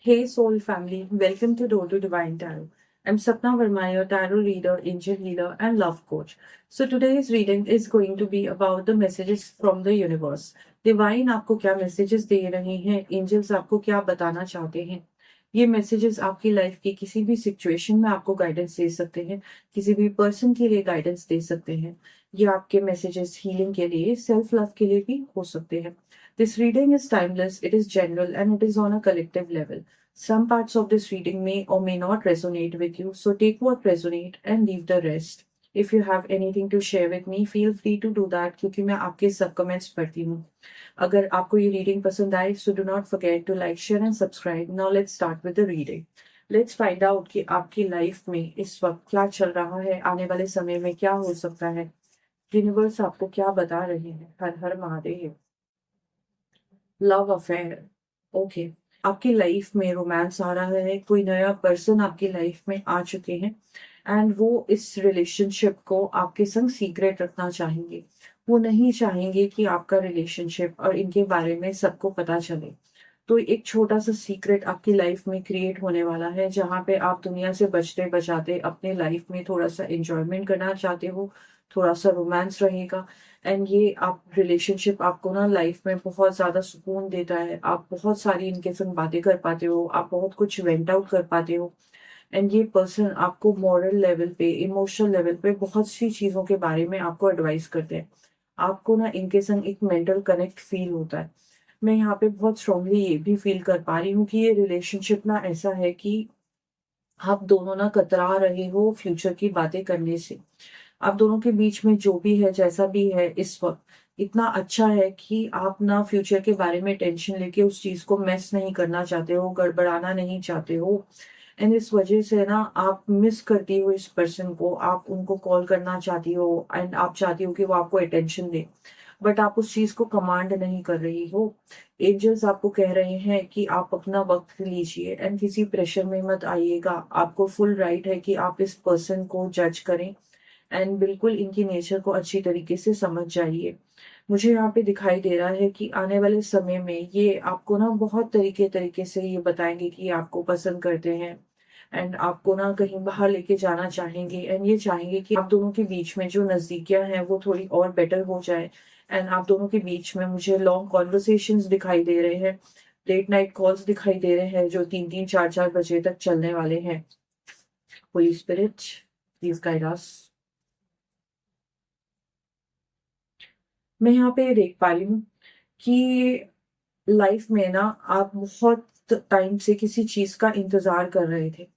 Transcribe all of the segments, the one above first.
Hey Soul family, welcome to Door to Divine Tarot. I'm Sapna Verma, your tarot reader, angel healer, and love coach. So today's reading is going to be about the messages from the universe. Divine आपको क्या messages दे रहे हैं, angels आपको क्या बताना चाहते हैं. ये messages आपकी लाइफ की किसी भी सिचुएशन में आपको गाइडेंस दे सकते हैं, किसी भी पर्सन के लिए गाइडेंस दे सकते हैं. ये आपके मैसेजेस हीलिंग के लिए, सेल्फ लव के लिए भी हो सकते हैं. This reading is timeless, it is general, and it is on a collective level. Some parts of this reading may or may not resonate with you, so take what resonate and leave the rest. If you have anything to share with me, feel free to do that क्योंकि मैं आपके सब comments पढ़ती हूँ. अगर आपको ये reading पसंद आए, so do not forget to like, share and subscribe. Now let's start with the reading. Let's find out कि आपकी लाइफ में इस वक्त क्या चल रहा है, आने वाले समय में क्या हो सकता है. यूनिवर्स आपको क्या बता रहे हैं. हर हर महादेव. Love affair. ओके. आपकी लाइफ में रोमांस आ रहा है, कोई नया पर्सन आपकी लाइफ में आ चुके हैं एंड वो इस रिलेशनशिप को आपके संग सीक्रेट रखना चाहेंगे. वो नहीं चाहेंगे कि आपका रिलेशनशिप और इनके बारे में सबको पता चले. तो एक छोटा सा सीक्रेट आपकी लाइफ में क्रिएट होने वाला है जहाँ पे आप दुनिया से बचते बचाते अपने लाइफ में थोड़ा सा एंजॉयमेंट करना चाहते हो, थोड़ा सा रोमांस रहेगा. एंड ये आप रिलेशनशिप आपको ना लाइफ में बहुत ज्यादा सुकून देता है. आप बहुत सारी इनके संग बातें कर पाते हो, आप बहुत कुछ वेंट आउट कर पाते हो. एंड ये पर्सन आपको मॉरल लेवल पे, इमोशनल लेवल पे बहुत सी चीजों के बारे में आपको एडवाइस करते हैं. आपको ना इनके संग एक मेंटल कनेक्ट फील होता है. मैं यहाँ पे बहुत स्ट्रांगली ये भी फील कर पा रही हूँ कि ये रिलेशनशिप ना ऐसा है कि आप दोनों ना कतरा रहे हो फ्यूचर की बातें करने से. आप दोनों के बीच में जो भी है, जैसा भी है इस वक्त, इतना अच्छा है कि आप ना फ्यूचर के बारे में टेंशन लेके उस चीज को मेस नहीं करना चाहते हो, गड़बड़ाना नहीं चाहते हो. एंड इस वजह से ना आप मिस करती हो इस पर्सन को, आप उनको कॉल करना चाहती हो एंड आप चाहती हो कि वो आपको अटेंशन दे, बट आप उस चीज को कमांड नहीं कर रही हो. एंजल्स आपको कह रहे हैं कि आप अपना वक्त लीजिए एंड किसी प्रेशर में मत आइएगा. आपको फुल राइट है कि आप इस पर्सन को जज करें एंड बिल्कुल इनकी नेचर को अच्छी तरीके से समझ जाइए. मुझे यहाँ पे दिखाई दे रहा है कि आने वाले समय में ये आपको ना बहुत तरीके तरीके से ये बताएंगे कि ये आपको पसंद करते हैं एंड आपको ना कहीं बाहर लेके जाना चाहेंगे एंड ये चाहेंगे कि आप दोनों के बीच में जो नजदीकियां हैं वो थोड़ी और बेटर हो जाए. एंड आप दोनों के बीच में मुझे लॉन्ग कॉन्वर्सेशंस दिखाई दे रहे हैं, लेट नाइट कॉल्स दिखाई दे रहे हैं जो 3-3 4-4 बजे तक चलने वाले हैं. Holi spirit please guide us. मैं यहाँ पे देख पा रही हूँ कि लाइफ में ना आप बहुत टाइम से किसी चीज का इंतजार कर रहे थे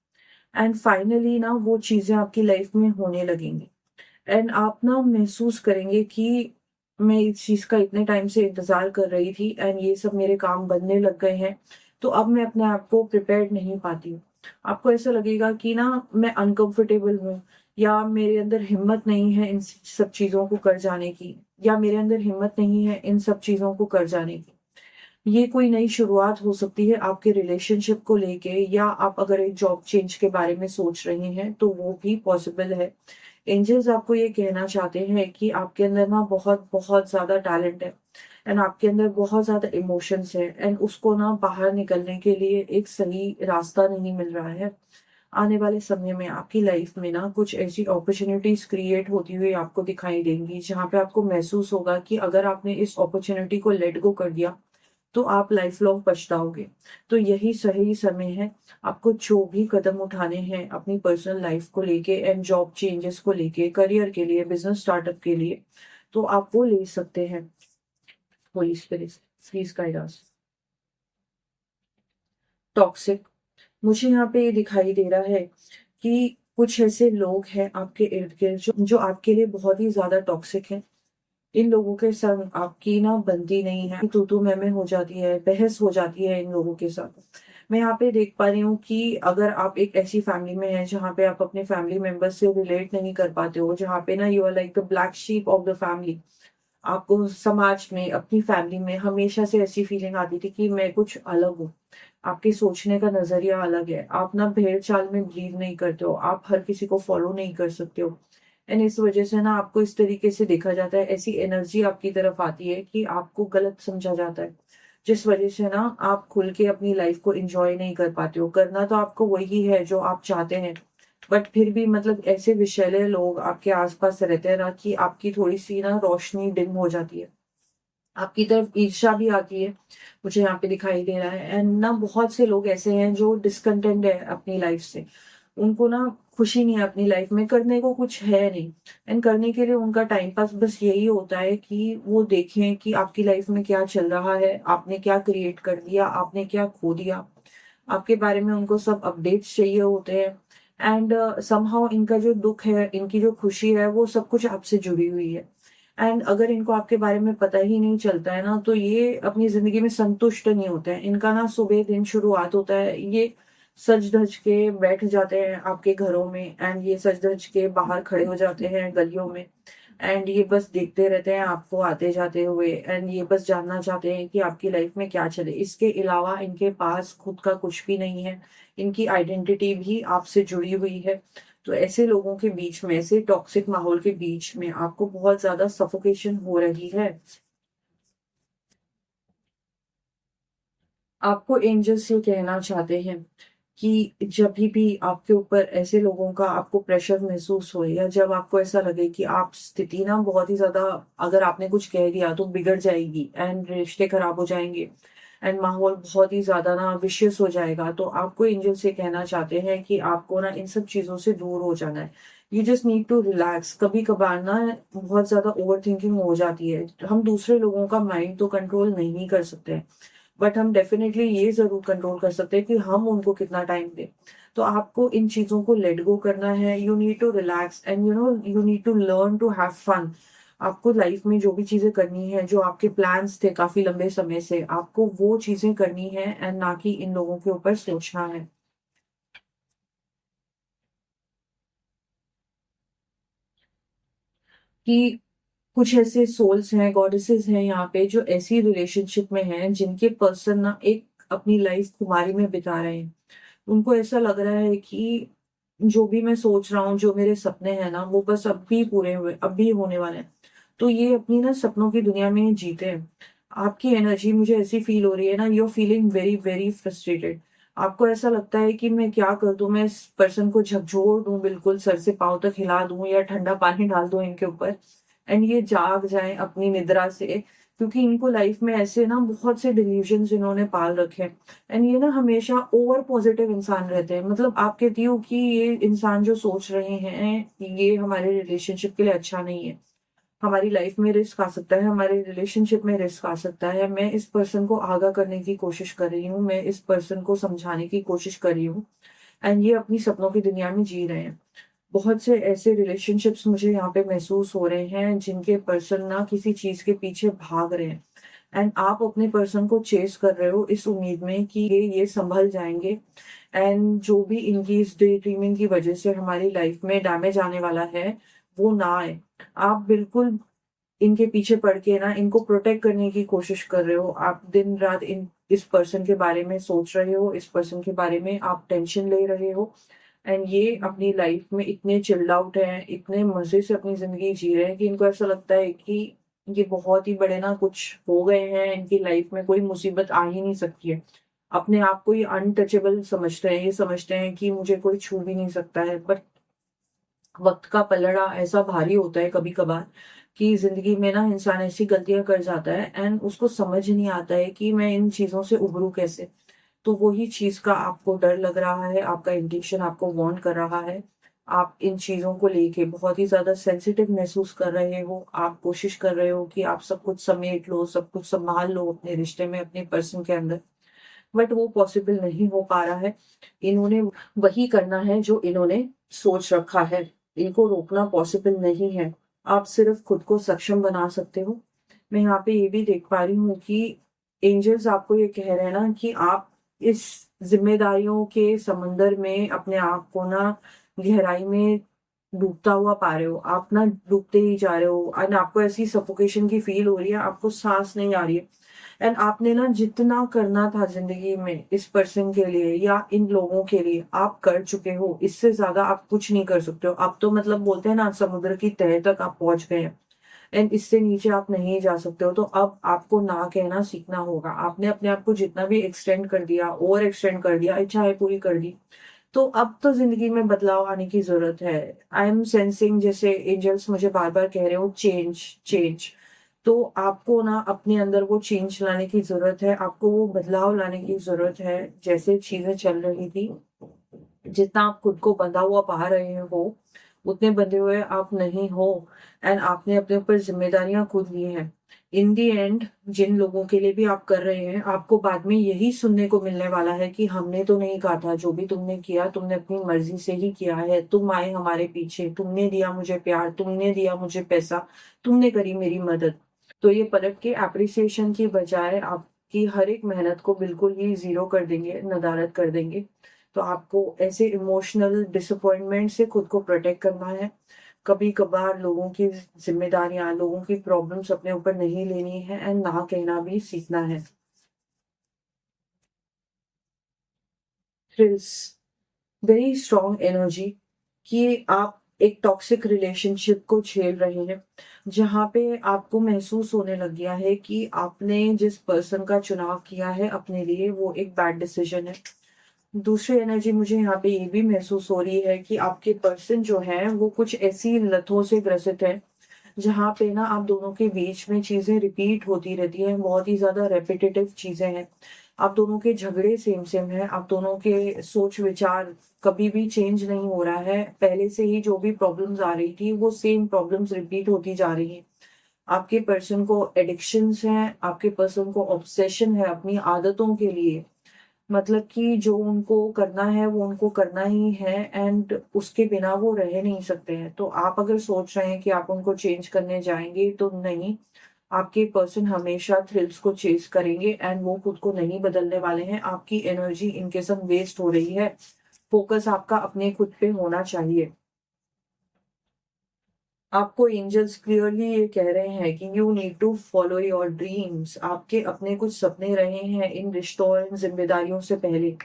एंड फाइनली ना वो चीजें आपकी लाइफ में होने लगेंगी. एंड आप ना महसूस करेंगे कि मैं इस चीज का इतने टाइम से इंतजार कर रही थी एंड ये सब मेरे काम बनने लग गए हैं, तो अब मैं अपने आप को प्रिपेयर्ड नहीं पाती हूँ. आपको ऐसा लगेगा कि ना मैं अनकंफर्टेबल हूँ, या मेरे अंदर हिम्मत नहीं है इन सब चीजों को कर जाने की, या मेरे अंदर हिम्मत नहीं है इन सब चीजों को कर जाने की. ये कोई नई शुरुआत हो सकती है आपके रिलेशनशिप को लेके, या आप अगर एक जॉब चेंज के बारे में सोच रहे हैं तो वो भी पॉसिबल है. एंजल्स आपको ये कहना चाहते हैं कि आपके अंदर ना बहुत बहुत ज्यादा टैलेंट है एंड आपके अंदर बहुत ज्यादा इमोशंस है एंड उसको ना बाहर निकलने के लिए एक सही रास्ता नहीं मिल रहा है. आने वाले समय में आपकी लाइफ में ना कुछ ऐसी अपॉर्चुनिटीज क्रिएट होती हुई आपको दिखाई देंगी जहां पे आपको महसूस होगा कि अगर आपने इस अपॉर्चुनिटी को लेट गो कर दिया तो आप लाइफ लॉन्ग पछताओगे. तो यही सही समय है आपको जो भी कदम उठाने हैं अपनी पर्सनल लाइफ को लेके एंड जॉब चेंजेस को लेके, करियर के लिए, बिजनेस स्टार्टअप के लिए, तो आप वो ले सकते हैं. Holi spirit please guide us. Toxic. मुझे यहाँ पे ये दिखाई दे रहा है कि कुछ ऐसे लोग हैं आपके इर्द गिर्द जो आपके लिए बहुत ही ज्यादा टॉक्सिक हैं. इन लोगों के संग आपकी ना बनती नहीं है, तू तू मैं हो जाती है, बहस हो जाती है इन लोगों के साथ. मैं यहाँ पे देख पा रही हूँ कि अगर आप एक ऐसी फैमिली में हैं जहाँ पे आप अपने फैमिली मेंबर्स से रिलेट नहीं कर पाते हो, जहाँ पे ना you are like the black sheep of the family. आपको समाज में, अपनी फैमिली में हमेशा से ऐसी फीलिंग आती थी कि मैं कुछ अलग हूँ. आपके सोचने का नजरिया अलग है, आप ना भेड़ चाल में बिलीव नहीं करते हो, आप हर किसी को फॉलो नहीं कर सकते हो. एंड इस वजह से ना आपको इस तरीके से देखा जाता है, ऐसी एनर्जी आपकी तरफ आती है कि आपको गलत समझा जाता है. जिस वजह से ना आप खुल के अपनी लाइफ को एंजॉय नहीं कर पाते हो। करना तो आपको वही है जो आप चाहते हैं, बट फिर भी मतलब ऐसे विषैले लोग आपके आसपास रहते हैं ना कि आपकी थोड़ी सी ना रोशनी डिम हो जाती है, आपकी तरफ ईर्ष्या भी आती है, मुझे यहाँ पे दिखाई दे रहा है। एंड ना बहुत से लोग ऐसे हैं जो डिसकंटेंट है अपनी लाइफ से, उनको ना खुशी नहीं है अपनी लाइफ में, करने को कुछ है नहीं। एंड करने के लिए उनका टाइम पास बस यही होता है कि वो देखें कि आपकी लाइफ में क्या चल रहा है, आपने क्या क्रिएट कर दिया, आपने क्या खो दिया, आपके बारे में उनको सब अपडेट्स चाहिए होते हैं। एंड समहाउ इनका जो दुख है, इनकी जो खुशी है, वो सब कुछ आपसे जुड़ी हुई है। एंड अगर इनको आपके बारे में पता ही नहीं चलता है ना, तो ये अपनी जिंदगी में संतुष्ट नहीं होते हैं। इनका ना सुबह दिन शुरुआत होता है, ये सज धज के बैठ जाते हैं आपके घरों में, एंड ये सज धज के बाहर खड़े हो जाते हैं गलियों में। एंड ये बस देखते रहते हैं आपको आते जाते हुए, एंड ये बस जानना चाहते हैं कि आपकी लाइफ में क्या चले। इसके अलावा इनके पास खुद का कुछ भी नहीं है, इनकी आइडेंटिटी भी आपसे जुड़ी हुई है। तो ऐसे लोगों के बीच में, ऐसे टॉक्सिक माहौल के बीच में आपको बहुत ज्यादा सफोकेशन हो रही है। आपको एंजल्स ये कहना चाहते हैं कि जब भी आपके ऊपर ऐसे लोगों का आपको प्रेशर महसूस हो, या जब आपको ऐसा लगे कि आप स्थिति ना बहुत ही ज्यादा, अगर आपने कुछ कह दिया तो बिगड़ जाएगी एंड रिश्ते खराब हो जाएंगे एंड माहौल बहुत ही ज्यादा ना विशियस हो जाएगा, तो आपको एंजल से कहना चाहते हैं कि आपको ना इन सब चीजों से दूर हो जाना है। You just need to relax. कभी कभार ना बहुत ज्यादा ओवर थिंकिंग हो जाती है। हम दूसरे लोगों का माइंड तो कंट्रोल नहीं कर सकते, बट हम डेफिनेटली ये जरूर कंट्रोल कर सकते हैं कि हम उनको कितना टाइम दें। तो आपको इन चीजों को लेट गो करना है। You need to relax and you need to learn to have fun. आपको लाइफ में जो भी चीजें करनी है, जो आपके प्लान्स थे काफी लंबे समय से, आपको वो चीजें करनी है एंड ना कि इन लोगों के ऊपर सोचना है। कि कुछ ऐसे सोल्स हैं, गॉडेसेस हैं यहाँ पे, जो ऐसी रिलेशनशिप में हैं जिनके पर्सन ना एक अपनी लाइफ खुमारी में बिता रहे हैं। उनको ऐसा लग रहा है कि जो भी मैं सोच रहा हूँ, जो मेरे सपने हैं ना, वो बस अब भी पूरे हुए, अब भी होने वाले हैं। तो ये अपनी ना सपनों की दुनिया में जीते हैं। आपकी एनर्जी मुझे ऐसी फील हो रही है ना, you are feeling very very frustrated. आपको ऐसा लगता है कि मैं क्या कर दूं, मैं इस पर्सन को झकझोर दूं, बिल्कुल सर से पांव तक हिला दूं, या ठंडा पानी डाल दूं इनके ऊपर एंड ये जाग जाए अपनी निद्रा से। क्योंकि इनको लाइफ में ऐसे ना बहुत से डिल्यूजन्स इन्होंने पाल रखे हैं। एंड ये ना हमेशा ओवर पॉजिटिव इंसान रहते हैं। मतलब आप कहती हो कि ये इंसान जो सोच रहे हैं ये हमारे रिलेशनशिप के लिए अच्छा नहीं है, हमारी लाइफ में रिस्क आ सकता है, हमारे रिलेशनशिप में रिस्क आ सकता है। मैं इस पर्सन को आगाह करने की कोशिश कर रही हूँ, मैं इस पर्सन को समझाने की कोशिश कर रही हूँ, एंड ये अपनी सपनों की दुनिया में जी रहे हैं। बहुत से ऐसे रिलेशनशिप्स मुझे यहाँ पे महसूस हो रहे हैं जिनके पर्सन ना किसी चीज के पीछे भाग रहे हैं, एंड आप अपने पर्सन को चेस कर रहे हो इस उम्मीद में कि ये संभल जाएंगे। एंड जो भी इनकी इस डे ड्रीमिंग की वजह से हमारी लाइफ में डैमेज आने वाला है, वो ना आए। आप बिल्कुल इनके पीछे पड़ के ना इनको प्रोटेक्ट करने की कोशिश कर रहे हो। आप दिन रात इन इस पर्सन के बारे में सोच रहे हो, इस पर्सन के बारे में आप टेंशन ले रहे हो, एंड ये अपनी लाइफ में इतने चिल्ड आउट हैं, इतने मजे से अपनी जिंदगी जी रहे हैं कि इनको ऐसा लगता है कि ये बहुत ही बड़े ना कुछ हो गए हैं, इनकी लाइफ में कोई मुसीबत आ ही नहीं सकती है। अपने आप को ये अनटचेबल समझते हैं, ये समझते हैं कि मुझे कोई छू भी नहीं सकता है। बट वक्त का पलड़ा ऐसा भारी होता है कभी कभार कि जिंदगी में ना इंसान ऐसी गलतियां कर जाता है एंड उसको समझ नहीं आता है कि मैं इन चीजों से उभरूं कैसे। तो वही चीज का आपको डर लग रहा है, आपका इंट्यूशन आपको वार्न कर रहा है। आप इन चीजों को लेके बहुत ही ज्यादा सेंसिटिव महसूस कर रहे हो। आप कोशिश कर रहे हो कि आप सब कुछ समेट लो, सब कुछ संभाल लो अपने रिश्ते में, अपने पर्सन के अंदर, बट वो पॉसिबल नहीं हो पा रहा है। इन्होंने वही करना है जो इन्होंने सोच रखा है, इनको रोकना पॉसिबल नहीं है। आप सिर्फ खुद को सक्षम बना सकते हो। मैं यहाँ पे ये भी देख पा रही हूँ कि एंजल्स आपको ये कह रहे हैं ना कि आप इस जिम्मेदारियों के समंदर में अपने आप को ना गहराई में डूबता हुआ पा रहे हो। आप ना डूबते ही जा रहे हो एंड आपको ऐसी सफोकेशन की फील हो रही है, आपको सांस नहीं आ रही है। एंड आपने ना जितना करना था जिंदगी में इस पर्सन के लिए या इन लोगों के लिए आप कर चुके हो। इससे ज्यादा आप कुछ नहीं कर सकते हो। आप तो मतलब बोलते हैं ना, समुद्र की तह तक आप पहुंच गए हैं। एंड इससे नीचे आप नहीं जा सकते हो। तो अब आपको ना कहना सीखना होगा। आपने अपने आप को जितना भी एक्सटेंड कर दिया, ओवर एक्सटेंड कर दिया, इच्छाएं पूरी कर दी, तो अब तो जिंदगी में बदलाव आने की जरूरत है। आई एम सेंसिंग, जैसे एंजल्स मुझे बार बार कह रहे हो, चेंज चेंज। तो आपको ना अपने अंदर वो चेंज लाने की जरूरत है, आपको वो बदलाव लाने की जरूरत है। जैसे चीजें चल रही थी, जितना आप खुद को बंधा हुआ पा रहे हो, उतने बंधे हुए आप नहीं हो। एंड आपने अपने ऊपर जिम्मेदारियां खुद ली हैं। इन दी एंड, जिन लोगों के लिए भी आप कर रहे हैं, आपको बाद में यही सुनने को मिलने वाला है कि हमने तो नहीं कहा था, जो भी तुमने किया तुमने अपनी मर्जी से ही किया है। तुम आए हमारे पीछे, तुमने दिया मुझे प्यार, तुमने दिया मुझे पैसा, तुमने करी मेरी मदद। तो ये पलट के एप्रिसिएशन की बजाय आपकी हर एक मेहनत को बिल्कुल ही जीरो कर देंगे, नदारद कर देंगे। तो आपको ऐसे इमोशनल डिसअपॉइंटमेंट से खुद को प्रोटेक्ट करना है। कभी कभार लोगों की जिम्मेदारियां, लोगों की प्रॉब्लम्स अपने ऊपर नहीं लेनी है, एंड ना कहना भी सीखना है। थ्रिल्स, वेरी स्ट्रॉन्ग एनर्जी कि आप एक टॉक्सिक रिलेशनशिप को झेल रहे हैं, जहां पे आपको महसूस होने लग गया है कि आपने जिस पर्सन का चुनाव किया है अपने लिए, वो एक बैड डिसीजन है। दूसरी एनर्जी मुझे यहाँ पे ये भी महसूस हो रही है कि आपके पर्सन जो है वो कुछ ऐसी लतों से ग्रसित है, जहाँ पे ना आप दोनों के बीच में चीजें रिपीट होती रहती हैं, बहुत ही ज्यादा रेपिटेटिव चीजें हैं। आप दोनों के झगड़े सेम सेम है, आप दोनों के सोच विचार कभी भी चेंज नहीं हो रहा है। पहले से ही जो भी प्रॉब्लम्स आ रही थी, वो सेम प्रॉब्लम्स रिपीट होती जा रही हैं। आपके पर्सन को एडिक्शंस हैं, आपके पर्सन को ऑब्सेशन है अपनी आदतों के लिए। मतलब कि जो उनको करना है वो उनको करना ही है, एंड उसके बिना वो रह नहीं सकते हैं। तो आप अगर सोच रहे हैं कि आप उनको चेंज करने जाएंगे, तो नहीं। आपके पर्सन हमेशा थ्रिल्स को चेस करेंगे, एंड वो खुद को नहीं बदलने वाले हैं। आपकी एनर्जी इनके संग वेस्ट हो रही है। फोकस आपका अपने खुद पे होना चाहिए। आपको एंजल्स क्लियरली ये कह रहे हैं कि you need to follow your dreams. आपके अपने कुछ सपने रहे हैं इन रिश्तों और इन जिम्मेदारियों से पहले।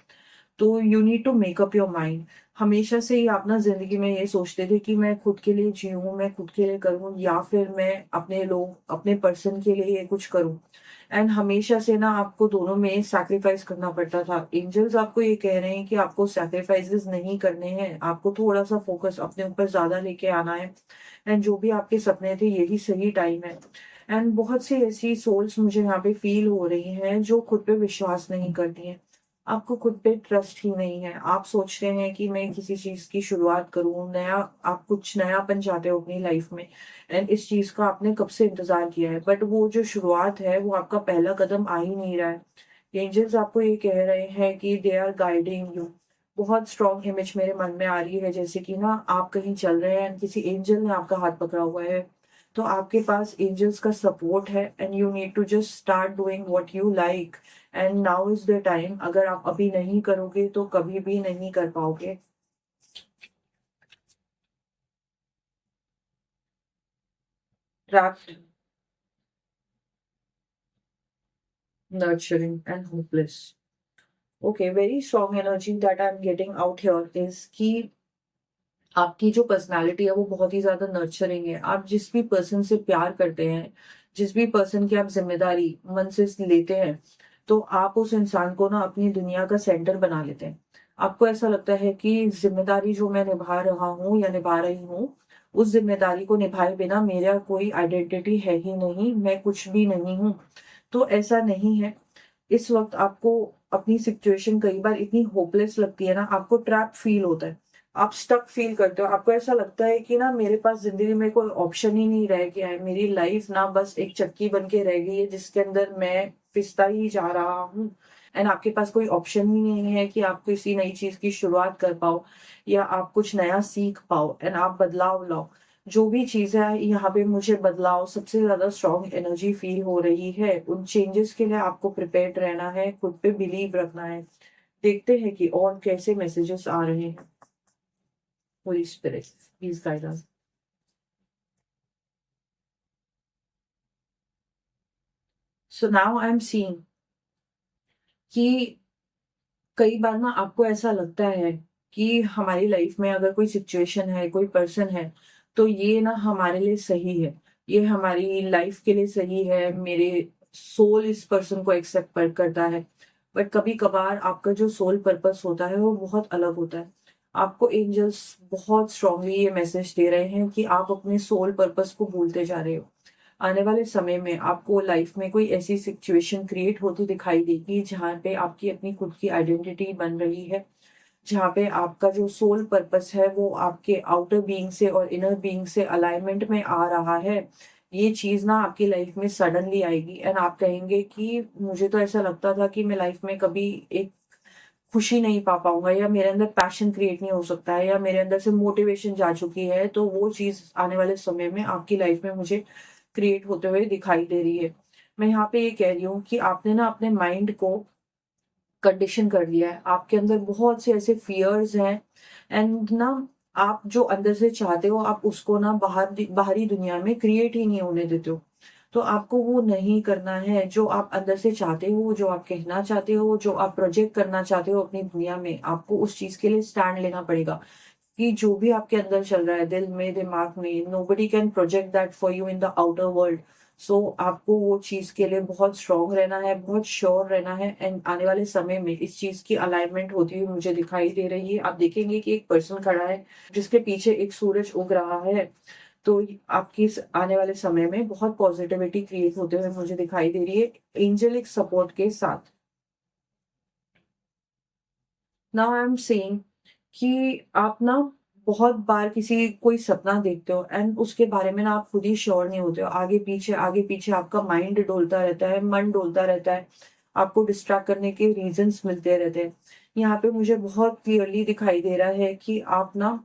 तो you need to make up your mind. हमेशा से ही आप ना जिंदगी में ये सोचते थे कि मैं खुद के लिए जीऊँ, मैं खुद के लिए करूँ, या फिर मैं अपने लोग, अपने पर्सन के लिए ये कुछ करूँ। एंड हमेशा से ना आपको दोनों में सैक्रिफाइस करना पड़ता था। एंजल्स आपको ये कह रहे हैं कि आपको सैक्रिफाइसेस नहीं करने हैं, आपको थोड़ा सा फोकस अपने ऊपर ज्यादा लेके आना है। एंड जो भी आपके सपने थे, यही सही टाइम है। एंड बहुत सी ऐसी सोल्स मुझे यहाँ पे फील हो रही हैं जो खुद पे विश्वास नहीं करती हैं। आपको खुद पे ट्रस्ट ही नहीं है। आप सोचते हैं कि मैं किसी चीज की शुरुआत करूं, नया, आप कुछ नयापन चाहते हो अपनी लाइफ में, एंड इस चीज का आपने कब से इंतजार किया है, बट वो जो शुरुआत है वो आपका पहला कदम आ ही नहीं रहा है। एंजल्स आपको ये कह रहे हैं कि दे आर गाइडिंग यू। बहुत स्ट्रॉन्ग इमेज मेरे मन में आ रही है, जैसे कि ना आप कहीं चल रहे हैं, किसी एंजल ने आपका हाथ पकड़ा हुआ है। तो आपके पास एंजल्स का सपोर्ट है, and you need to just start doing what you like. And now is the time. अगर आप अभी नहीं करोगे तो कभी भी नहीं कर पाओगे। Trapped, nurturing and hopeless. Okay, very strong energy that I am getting out here is कि आपकी जो पर्सनालिटी है वो बहुत ही ज्यादा नर्चरिंग है। आप जिस भी पर्सन से प्यार करते हैं, जिस भी पर्सन की आप जिम्मेदारी मन से लेते हैं, तो आप उस इंसान को ना अपनी दुनिया का सेंटर बना लेते हैं। आपको ऐसा लगता है कि जिम्मेदारी जो मैं निभा रहा हूँ या निभा रही हूँ, उस जिम्मेदारी को निभाए बिना मेरा कोई आइडेंटिटी है ही नहीं, मैं कुछ भी नहीं हूँ। तो ऐसा नहीं है। इस वक्त आपको अपनी सिचुएशन कई बार इतनी होपलेस लगती है ना, आपको ट्रैप फील होता है, आप स्टक फील करते हो। आपको ऐसा लगता है कि ना मेरे पास जिंदगी में कोई ऑप्शन ही नहीं रह गया है, मेरी लाइफ ना बस एक चक्की बन के रह गई है जिसके अंदर मैं पिसता ही जा रहा हूँ। एंड आपके पास कोई ऑप्शन ही नहीं है कि आप किसी नई चीज की शुरुआत कर पाओ, या आप कुछ नया सीख पाओ, एंड आप बदलाव लाओ। जो भी चीज है यहाँ पे, मुझे बदलाव सबसे ज्यादा स्ट्रॉन्ग एनर्जी फील हो रही है। उन चेंजेस के लिए आपको प्रिपेयर्ड रहना है, खुद पे बिलीव रखना है। देखते हैं कि और कैसे मैसेजेस आ रहे हैं। Holi spirit, please guide us. So now I am seeing कि कई बार ना आपको ऐसा लगता है कि हमारी लाइफ में अगर कोई सिचुएशन है, कोई पर्सन है, तो ये ना हमारे लिए सही है। ये हमारी लाइफ के लिए सही है, मेरे सोल इस पर्सन को एक्सेप्ट करता है। बट कभी कभार आपका जो सोल पर्पस होता है वो बहुत अलग होता है। आपको एंजल्स बहुत स्ट्रांगली ये मैसेज दे रहे हैं कि आप अपने सोल पर्पस को भूलते जा रहे हो। आने वाले समय में आपको लाइफ में कोई ऐसी सिचुएशन क्रिएट होती दिखाई देगी जहाँ पे आपकी अपनी खुद की आइडेंटिटी बन रही है, जहाँ पे आपका जो सोल पर्पस है वो आपके आउटर बीइंग से और इनर बीइंग से अलाइनमेंट में आ रहा है। ये चीज ना आपकी लाइफ में सडनली आएगी एंड आप कहेंगे कि मुझे तो ऐसा लगता था कि मैं लाइफ में कभी एक खुशी नहीं पा पाऊंगा, या मेरे अंदर पैशन क्रिएट नहीं हो सकता है, या मेरे अंदर से मोटिवेशन जा चुकी है, तो वो चीज आने वाले समय में आपकी लाइफ में मुझे क्रिएट होते हुए दिखाई दे रही है। मैं यहाँ पे ये कह रही हूँ कि आपने ना अपने माइंड को कंडीशन कर लिया है। आपके अंदर बहुत से ऐसे फियर्स हैं एंड ना आप जो अंदर से चाहते हो आप उसको ना बाहरी दुनिया में क्रिएट ही नहीं होने देते हो। तो आपको वो नहीं करना है जो आप अंदर से चाहते हो, जो आप कहना चाहते हो, जो आप प्रोजेक्ट करना चाहते हो अपनी दुनिया में। आपको उस चीज के लिए स्टैंड लेना पड़ेगा कि जो भी आपके अंदर चल रहा है दिल में, दिमाग में, nobody can project that for you in the outer world. So आपको वो चीज के लिए बहुत स्ट्रांग रहना है, बहुत श्योर रहना है एंड आने वाले समय में इस चीज की अलाइनमेंट होती हुई मुझे दिखाई दे रही है। आप देखेंगे कि एक पर्सन खड़ा है जिसके पीछे एक सूरज उग रहा है। तो आपकी आने वाले समय में बहुत पॉजिटिविटी क्रिएट होते हुए मुझे दिखाई दे रही है एंजेलिक सपोर्ट के साथ। नाउ आई एम सेइंग कि आप ना बहुत बार किसी कोई सपना देखते हो एंड उसके बारे में ना आप खुद ही श्योर नहीं होते हो। आगे पीछे आपका माइंड डोलता रहता है, मन डोलता रहता है, आपको डिस्ट्रैक्ट करने के रीजंस मिलते रहते हैं। यहाँ पे मुझे बहुत क्लियरली दिखाई दे रहा है कि आप ना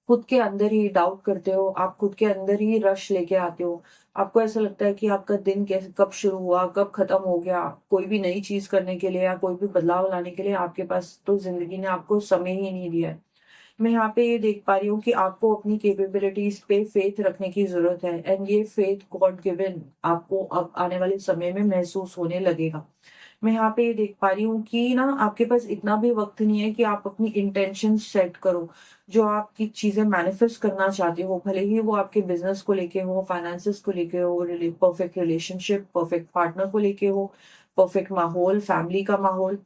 खुद के अंदर ही डाउट करते हो, आप खुद के अंदर ही रश लेके आते हो। आपको ऐसा लगता है कि आपका दिन कैसे कब शुरू हुआ, कब खत्म हो गया। कोई भी नई चीज करने के लिए या कोई भी बदलाव लाने के लिए आपके पास तो जिंदगी ने आपको समय ही नहीं दिया है। मैं यहाँ पे ये देख पा रही हूँ कि आपको अपनी कैपेबिलिटीज पे फेथ रखने की जरूरत है एंड ये फेथ गॉड गिवन आपको अब आने वाले समय में महसूस होने लगेगा। मैं यहाँ पे ये देख पा रही हूँ कि ना आपके पास इतना भी वक्त नहीं है कि आप अपनी इंटेंशन सेट करो। जो आपकी चीजें मैनिफेस्ट करना चाहते हो, भले ही वो आपके बिजनेस को लेके हो, फाइनेंसेस को लेके हो, परफेक्ट रिलेशनशिप, परफेक्ट पार्टनर को लेके हो, परफेक्ट माहौल, फैमिली का माहौल,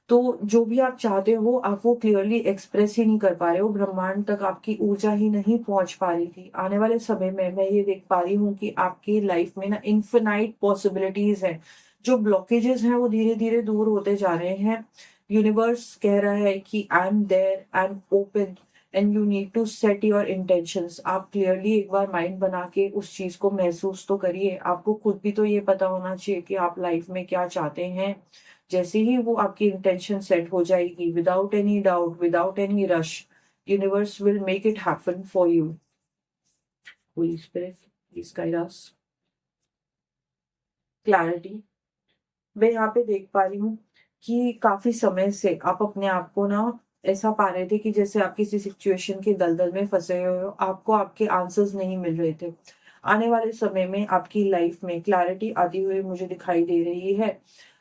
तो जो भी आप चाहते हो आप वो क्लियरली एक्सप्रेस ही नहीं कर पा रहे हो। ब्रह्मांड तक आपकी ऊर्जा ही नहीं पहुंच पा रही थी। आने वाले समय में मैं ये देख पा रही हूँ कि आपकी लाइफ में ना इन्फिनाइट पॉसिबिलिटीज है। जो ब्लॉकेजेस हैं वो धीरे धीरे दूर होते जा रहे हैं। यूनिवर्स कह रहा है कि I am there, I am open and you need to set your intentions. आप क्लियरली एक बार माइंड बना के उस चीज को महसूस तो करिए। आपको खुद भी तो ये पता होना चाहिए कि आप लाइफ में क्या चाहते हैं। जैसे ही वो आपकी इंटेंशन सेट हो जाएगी, without any doubt, without any rush, universe will make it happen for you. Holi spirit please guide us. Clarity. मैं यहाँ पे देख पा रही हूँ कि काफी समय से आप अपने आप को ना ऐसा पा रहे थे कि जैसे आप किसी सिचुएशन के दलदल में फंसे हुए हो, आपको आपके आंसर्स नहीं मिल रहे थे। आने वाले समय में आपकी लाइफ में क्लैरिटी आती हुई मुझे दिखाई दे रही है।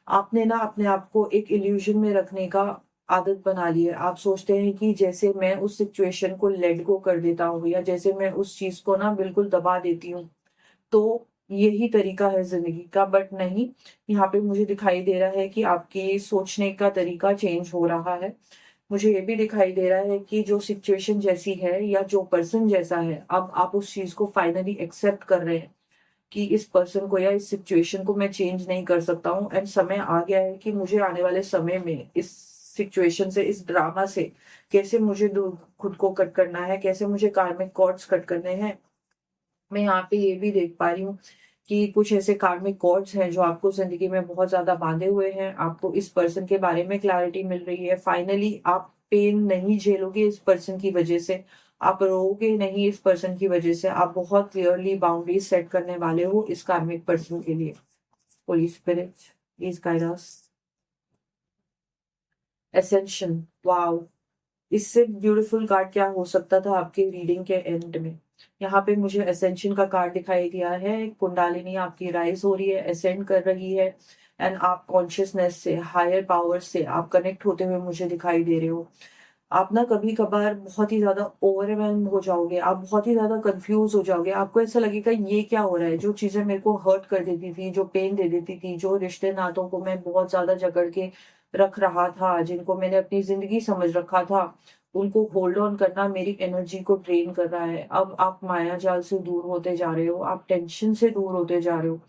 आपने ना अपने आप को एक इल्यूजन में रखने का आदत बना ली है। आप सोचते हैं कि जैसे मैं उस सिचुएशन को लेट गो कर देता हूँ या जैसे मैं उस चीज को ना बिल्कुल दबा देती हूँ तो यही तरीका है जिंदगी का। बट नहीं, यहाँ पे मुझे दिखाई दे रहा है कि आपके सोचने का तरीका चेंज हो रहा है। मुझे ये भी दिखाई दे रहा है कि जो सिचुएशन जैसी है या जो पर्सन जैसा है, अब आप उस चीज को फाइनली एक्सेप्ट कर रहे हैं कि इस पर्सन को या इस सिचुएशन को मैं चेंज नहीं कर सकता हूँ एंड समय आ गया है कि मुझे आने वाले समय में इस सिचुएशन से, इस ड्रामा से कैसे मुझे खुद को कट करना है, कैसे मुझे कार्मिक कॉर्ड्स कट करने हैं। मैं यहाँ पे ये भी देख पा रही हूँ कि कुछ ऐसे कार्मिक कॉर्ड्स हैं जो आपको जिंदगी में बहुत ज्यादा बांधे हुए हैं। आपको इस पर्सन के बारे में क्लैरिटी मिल रही है। फाइनली आप पेन नहीं झेलोगे इस पर्सन की वजह से, आप रोओगे नहीं इस पर्सन की वजह से। आप बहुत क्लियरली बाउंड्रीज सेट करने वाले हो इस कार्मिक पर्सन के लिए। Holi spirit please guide us. Ascension. Wow, इससे ब्यूटीफुल कार्ड क्या हो सकता था आपके रीडिंग के एंड में। यहाँ पे मुझे असेंशन का कार्ड दिखाई दिया है। कुंडालिनी आपकी राइज हो रही है, असेंड कर रही है एंड आप कॉन्शियसनेस से, हायर पावर से आप कनेक्ट होते हुए मुझे दिखाई दे रहे हो। आप ना कभी कभार बहुत ही ज्यादा ओवरवेल्म हो जाओगे, आप बहुत ही ज्यादा कंफ्यूज हो जाओगे, आपको ऐसा लगेगा ये क्या हो रहा है। जो चीजें मेरे को हर्ट कर देती थी, जो पेन दे देती थी, जो रिश्ते नातों को मैं बहुत ज्यादा जकड़ के रख रहा था, जिनको मैंने अपनी जिंदगी समझ रखा था, उनको होल्ड ऑन करना मेरी एनर्जी को ड्रेन कर रहा है। अब आप माया जाल से दूर होते जा रहे हो, आप टेंशन से दूर होते जा रहे हो,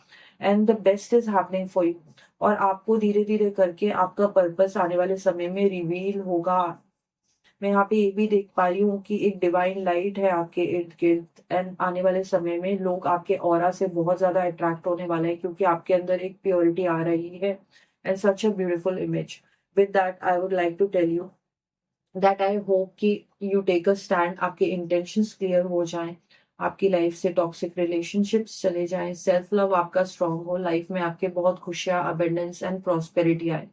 and the best is happening for you. और आपको धीरे धीरे करके आपका पर्पस आने वाले समय में रिवील होगा। मैं यहाँ पे ये भी देख पा रही हूँ कि एक डिवाइन लाइट है आपके इर्द गिर्द, एंड आने वाले समय में लोग आपके ऑरा से बहुत ज्यादा अट्रैक्ट होने वाले हैं, क्योंकि आपके अंदर एक प्योरिटी आ रही है and such a beautiful image. With that I would like to tell you that I hope कि यू टेक अ स्टैंड, आपके इंटेंशंस क्लियर हो जाएं, आपकी लाइफ से टॉक्सिक रिलेशनशिप्स चले जाएं, सेल्फ लव आपका स्ट्रांग हो, लाइफ में आपके बहुत खुशियां, अबेंडेंस एंड प्रॉस्पेरिटी आए।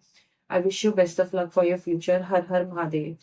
I wish you best of luck for your future. Har her Mahadev.